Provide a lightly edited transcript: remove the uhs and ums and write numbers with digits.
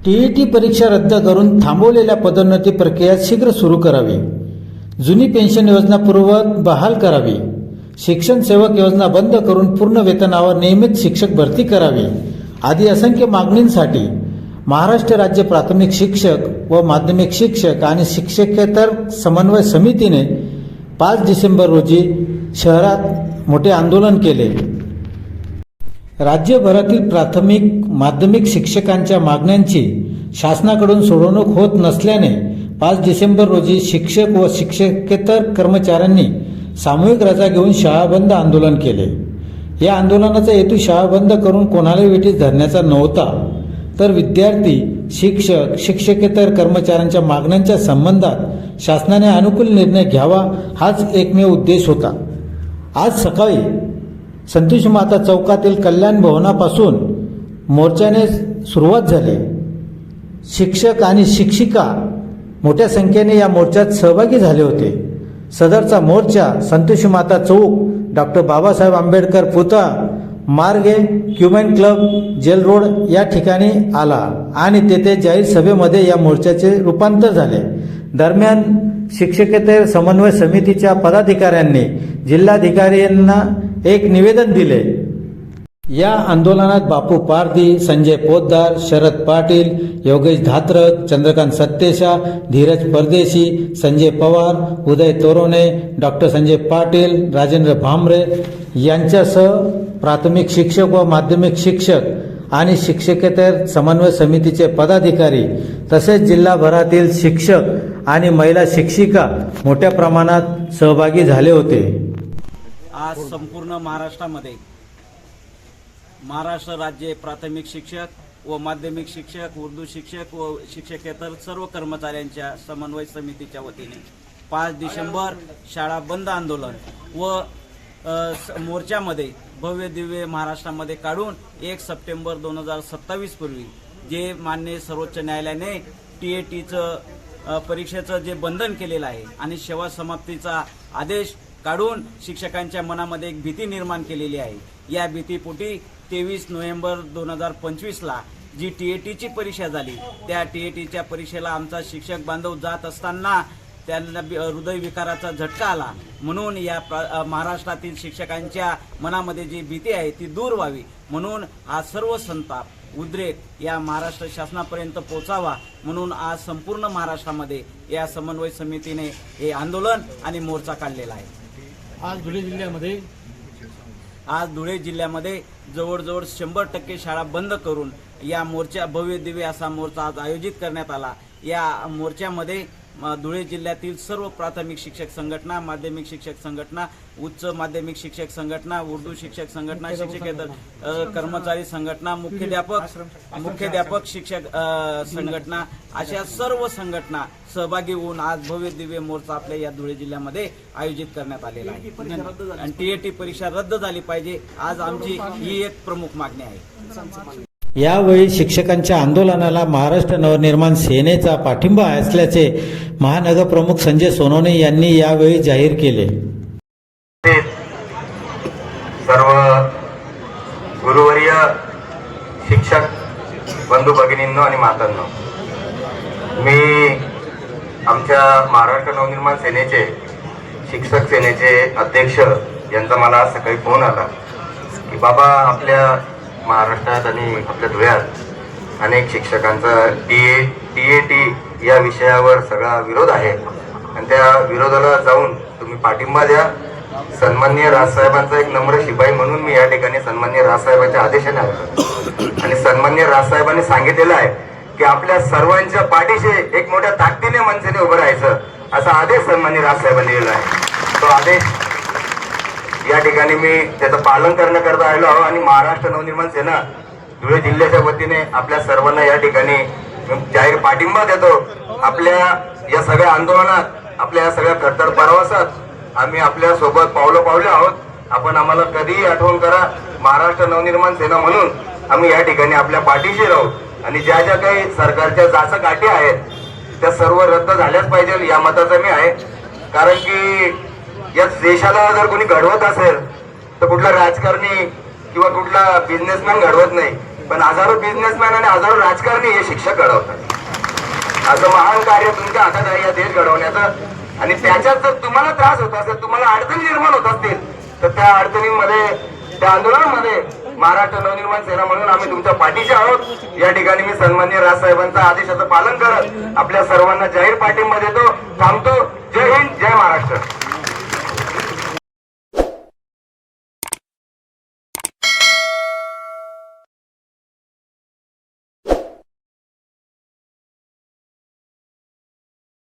TET परीक्षा रद्द करून थांबवलेल्या पदोन्नती प्रक्रिया शीघ्र सुरू करावी. जुनी पेन्शन योजना पूर्ववत बहाल करावी. शिक्षण सेवक योजना बंद करून पूर्ण वेतनावर नियमित शिक्षक भरती करावी आदी असंख्य मागणींसाठी महाराष्ट्र राज्य प्राथमिक शिक्षक व माध्यमिक शिक्षक आणि शिक्षकेतर समन्वय समितीने 5 डिसेंबर रोजी शहरात मोठे आंदोलन केले. राज्यभरातील प्राथमिक माध्यमिक शिक्षकांच्या मागण्यांची शासनाकडून सोडवणूक होत नसल्याने 5 डिसेंबर रोजी शिक्षक व शिक्षकेतर कर्मचाऱ्यांनी सामूहिक रजा घेऊन शाळा बंद आंदोलन केले. या आंदोलनाचा हेतू शाळा बंद करून कोणालाही वेठीस धरण्याचा नव्हता, तर विद्यार्थी, शिक्षक, शिक्षकेतर कर्मचाऱ्यांच्या मागण्यांच्या संबंधात शासनाने अनुकूल निर्णय घ्यावा हाच एकमेव उद्देश होता. आज सकाळी संतोषी माता चौकातील कल्याण भवनापासून मोर्चाने सुरुवात झाली. शिक्षक आणि शिक्षिका मोठ्या संख्येने या मोर्चात सहभागी झाले होते. सदरचा मोर्चा संतोषी माता चौक, डॉक्टर बाबासाहेब आंबेडकर पुतळा मार्गे, क्युमेन क्लब, जेल रोड या ठिकाणी आला आणि तेथे जाहीर सभेमध्ये या मोर्चाचे रूपांतर झाले. दरम्यान शिक्षकेतर समन्वय समितीच्या पदाधिकाऱ्यांनी जिल्हाधिकाऱ्यांना एक निवेदन दिले. या आंदोलनात बापू पारधी, संजय पोद्दार, शरद पाटील, योगेश धात्रक, चंद्रकांत सत्तेशा, धीरज परदेशी, संजय पवार, उदय तोरोने, डॉक्टर संजय पाटील, राजेंद्र भामरे यांच्यासह प्राथमिक शिक्षक व माध्यमिक शिक्षक आणि शिक्षकेतर समन्वय समितीचे पदाधिकारी तसेच जिल्हाभरातील शिक्षक आणि महिला शिक्षिका मोठ्या प्रमाणात सहभागी झाले होते. आज संपूर्ण महाराष्ट्रामध्ये महाराष्ट्र राज्य प्राथमिक शिक्षक व माध्यमिक शिक्षक, उर्दू शिक्षक व शिक्षकेतर सर्व कर्मचाऱ्यांच्या समन्वय समितीच्या वतीने 5 डिसेंबर शाळा बंद आंदोलन व मोर्चामध्ये भव्य दिव्य महाराष्ट्रामध्ये काढून 1 सप्टेंबर 2027 पूर्वी जे मान्य सर्वोच्च न्यायालयाने टीएटीचं परीक्षेचं जे बंधन केलेलं आहे आणि सेवा समाप्तीचा आदेश काढून शिक्षकांच्या मनामध्ये एक भीती निर्माण केलेली आहे. या भीतीपोटी 23 नोव्हेंबर 2025ला जी टीएटीची परीक्षा झाली त्या टीएटीच्या परीक्षेला आमचा शिक्षक बांधव जात असताना त्यांना हृदयविकाराचा झटका आला. म्हणून या महाराष्ट्रातील शिक्षकांच्या मनामध्ये जी भीती आहे ती दूर व्हावी म्हणून हा सर्व संताप उद्रेक या महाराष्ट्र शासनापर्यंत पोहोचावा म्हणून आज संपूर्ण महाराष्ट्रामध्ये या समन्वय समितीने हे आंदोलन आणि मोर्चा काढलेला आहे. आज धुळे जिल्ह्यामध्ये जवळजवळ 100% शाळा बंद करून या मोर्चा भव्य दिव्य असा मोर्चा आज आयोजित करण्यात आला. या मोर्चामध्ये धुळे जिल्ह्यातील सर्व प्राथमिक शिक्षक संघटना, माध्यमिक शिक्षक संघटना, उच्च माध्यमिक शिक्षक संघटना, उर्दू शिक्षक संघटना, शिक्षकेतर कर्मचारी संघटना, मुख्याध्यापक शिक्षक संघटना अशा सर्व संघटना सहभागी होऊन आज भव्य दिव्य मोर्चा आपल्या या धुळे जिल्ह्यामध्ये आयोजित करण्यात आलेला आहे. आणि टीएटी परीक्षा रद्द झाली पाहिजे आज आमची ही एक प्रमुख मागणी आहे. यावेळी शिक्षकांच्या आंदोलनाला महाराष्ट्र नवनिर्माण सेनेचा पाठिंबा असल्याचे महानगर प्रमुख संजय सोनवणे यांनी यावेळी जाहीर केले. सर्व गुरुवर्य, शिक्षक बंधू भगिनींनो आणि मातांनो, मी आमच्या महाराष्ट्र नवनिर्माण सेनेचे शिक्षक सेनेचे अध्यक्ष यांचा मला आज सकाळी फोन आला की बाबा आपल्या महाराष्ट्रात आणि आपल्या धुळ्यात अनेक शिक्षकांचा टीएटी या विषयावर सगळा विरोध आहे आणि त्या विरोधाला जाऊन तुम्ही पाठिंबा द्या. सन्माननीय राजसाहेबांचा एक नम्र शिपाई म्हणून मी या ठिकाणी सन्माननीय राजसाहेबांच्या आदेशाने आलो आणि सन्माननीय राजसाहेबांनी सांगितलेलं आहे की आपल्या सर्वांच्या पाठीशी एक मोठ्या ताकदीने मनसेने उभं राहायचं असा आदेश सन्माननीय राजसाहेबांनी दिलेला आहे. तो आदेश या ठिकाणी मी त्याचं पालन करण्याकरता आलो आहो आणि महाराष्ट्र नवनिर्माण सेना धुळे जिल्ह्याच्या वतीने आपल्या सर्वांना या ठिकाणी जाहीर पाठिंबा देतो. आपल्या या सगळ्या आंदोलनात, आपल्या या सगळ्या खडतर प्रवासात आम्ही आपल्या सोबत पावले आहोत. आपण आम्हाला कधीही आठवण करा. महाराष्ट्र नवनिर्माण सेना म्हणून आम्ही या ठिकाणी आपल्या पाठीशी राहू आणि ज्या ज्या काही सरकारच्या जाचकाठी आहेत त्या सर्व रद्द झाल्याच पाहिजे या मताचा मी आहे. कारण की या देशाला जर कोणी घडवत असेल तर कुठला राजकारणी किंवा कुठला बिझनेसमॅन घडवत नाही, पण हजारो बिझनेसमॅन आणि हजारो राजकारणी हे शिक्षक घडवतात. असं महान कार्य तुमच्या हातात आहे या देश घडवण्याचं. आणि त्याच्यात जर तुम्हाला त्रास होत असेल, तुम्हाला अडचणी निर्माण होत असतील, तर त्या अडचणींमध्ये, त्या आंदोलनामध्ये महाराष्ट्र नवनिर्माण सेना म्हणून आम्ही तुमच्या पाठीशी आहोत. या ठिकाणी मी सन्माननीय राजसाहेबांच्या आदेशाचं पालन करत आपल्या सर्वांना जाहीर पाठिंबा देतो, थांबतो.